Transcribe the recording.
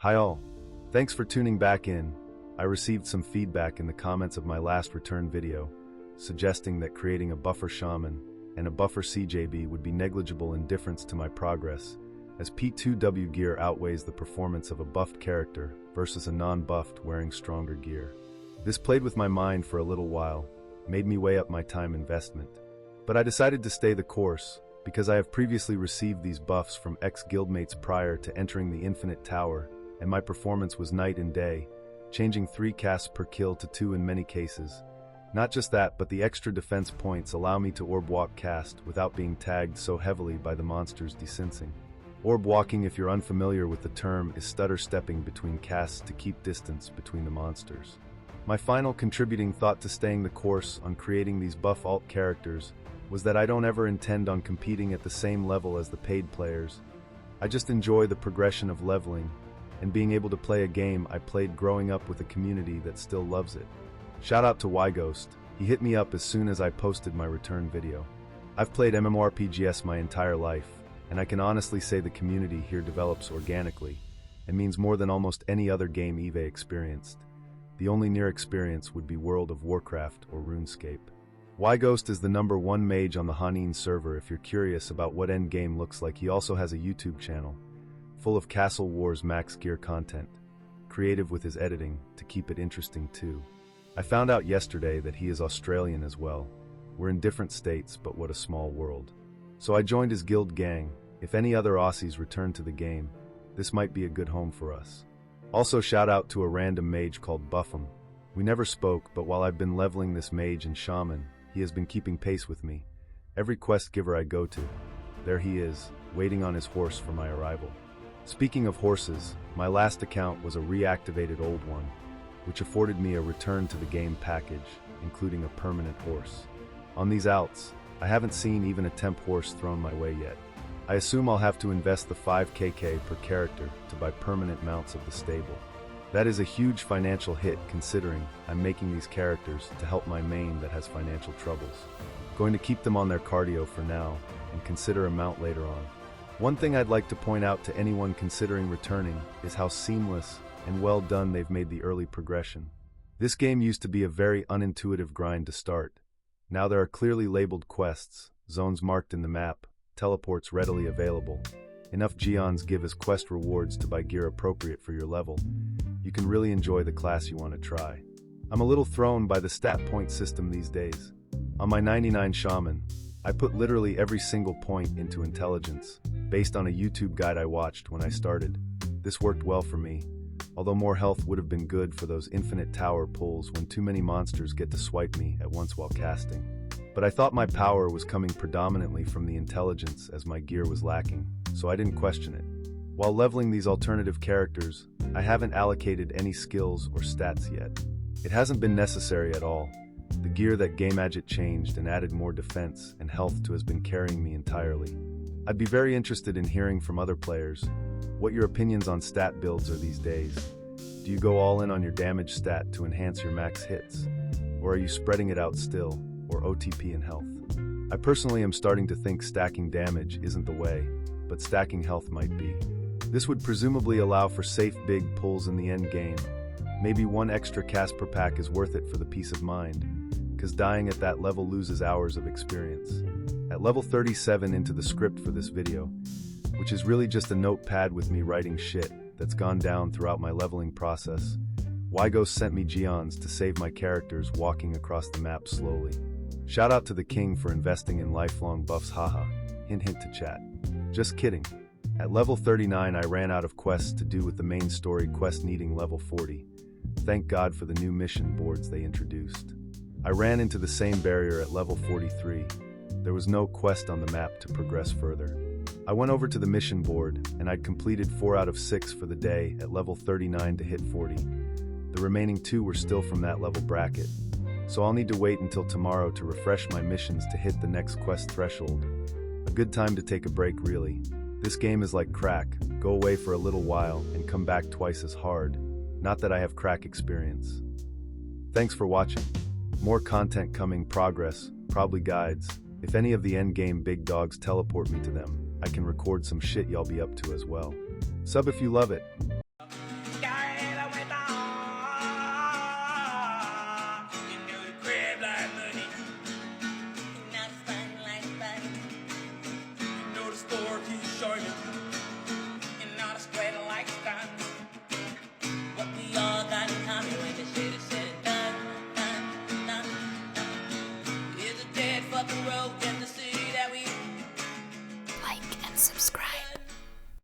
Hi all. Thanks for tuning back in. I received some feedback in the comments of my last return video, suggesting that creating a buffer shaman and a buffer CJB would be negligible in difference to my progress, as P2W gear outweighs the performance of a buffed character versus a non-buffed wearing stronger gear. This played with my mind for a little while, made me weigh up my time investment. But I decided to stay the course, because I have previously received these buffs from ex-guildmates prior to entering the Infinite Tower, and my performance was night and day, changing 3 casts per kill to 2 in many cases. Not just that, but the extra defense points allow me to orb walk cast without being tagged so heavily by the monsters desensing. Orb walking, if you're unfamiliar with the term, is stutter stepping between casts to keep distance between the monsters. My final contributing thought to staying the course on creating these buff alt characters was that I don't ever intend on competing at the same level as the paid players. I just enjoy the progression of leveling and being able to play a game I played growing up with a community that still loves it. Shout out to Y-Ghost. He hit me up as soon as I posted my return video. I've played MMORPGs my entire life, and I can honestly say the community here develops organically and means more than almost any other game Eve experienced. The only near experience would be World of Warcraft or RuneScape. Y-Ghost is the #1 mage on the Hanin server. If you're curious about what endgame looks like, he also has a YouTube channel full of Castle Wars max gear content, creative with his editing to keep it interesting too. I found out yesterday that he is Australian as well. We're in different states, but what a small world. So I joined his guild gang. If any other Aussies return to the game, this might be a good home for us. Also shout out to a random mage called Buffum. We never spoke, but while I've been leveling this mage and shaman, he has been keeping pace with me. Every quest giver I go to, there he is, waiting on his horse for my arrival. Speaking of horses, my last account was a reactivated old one, which afforded me a return to the game package, including a permanent horse. On these outs, I haven't seen even a temp horse thrown my way yet. I assume I'll have to invest the 5kk per character to buy permanent mounts of the stable. That is a huge financial hit considering I'm making these characters to help my main that has financial troubles. Going to keep them on their cardio for now and consider a mount later on. One thing I'd like to point out to anyone considering returning is how seamless and well done they've made the early progression. This game used to be a very unintuitive grind to start. Now there are clearly labeled quests, zones marked in the map, teleports readily available. Enough geons give as quest rewards to buy gear appropriate for your level. You can really enjoy the class you want to try. I'm a little thrown by the stat point system these days. On my 99 shaman, I put literally every single point into intelligence, based on a YouTube guide I watched when I started. This worked well for me, although more health would have been good for those infinite tower pulls when too many monsters get to swipe me at once while casting. But I thought my power was coming predominantly from the intelligence as my gear was lacking, so I didn't question it. While leveling these alternative characters, I haven't allocated any skills or stats yet. It hasn't been necessary at all. The gear that GameAgit changed and added more defense and health to has been carrying me entirely. I'd be very interested in hearing from other players what your opinions on stat builds are these days. Do you go all in on your damage stat to enhance your max hits? Or are you spreading it out still, or OTP and health? I personally am starting to think stacking damage isn't the way, but stacking health might be. This would presumably allow for safe big pulls in the end game. Maybe 1 extra cast per pack is worth it for the peace of mind, because dying at that level loses hours of experience. At level 37 into the script for this video, which is really just a notepad with me writing shit that's gone down throughout my leveling process, Y-Ghost sent me geons to save my characters walking across the map slowly. Shout out to the king for investing in lifelong buffs, haha, hint hint to chat. Just kidding. At level 39 I ran out of quests to do with the main story quest needing level 40. Thank God for the new mission boards they introduced. I ran into the same barrier at level 43. There was no quest on the map to progress further. I went over to the mission board, and I'd completed 4 out of 6 for the day at level 39 to hit 40. The remaining 2 were still from that level bracket, so I'll need to wait until tomorrow to refresh my missions to hit the next quest threshold. A good time to take a break, really. This game is like crack, go away for a little while and come back twice as hard. Not that I have crack experience. Thanks for watching. More content coming, progress, probably guides. If any of the endgame big dogs teleport me to them, I can record some shit y'all be up to as well. Sub if you love it. world.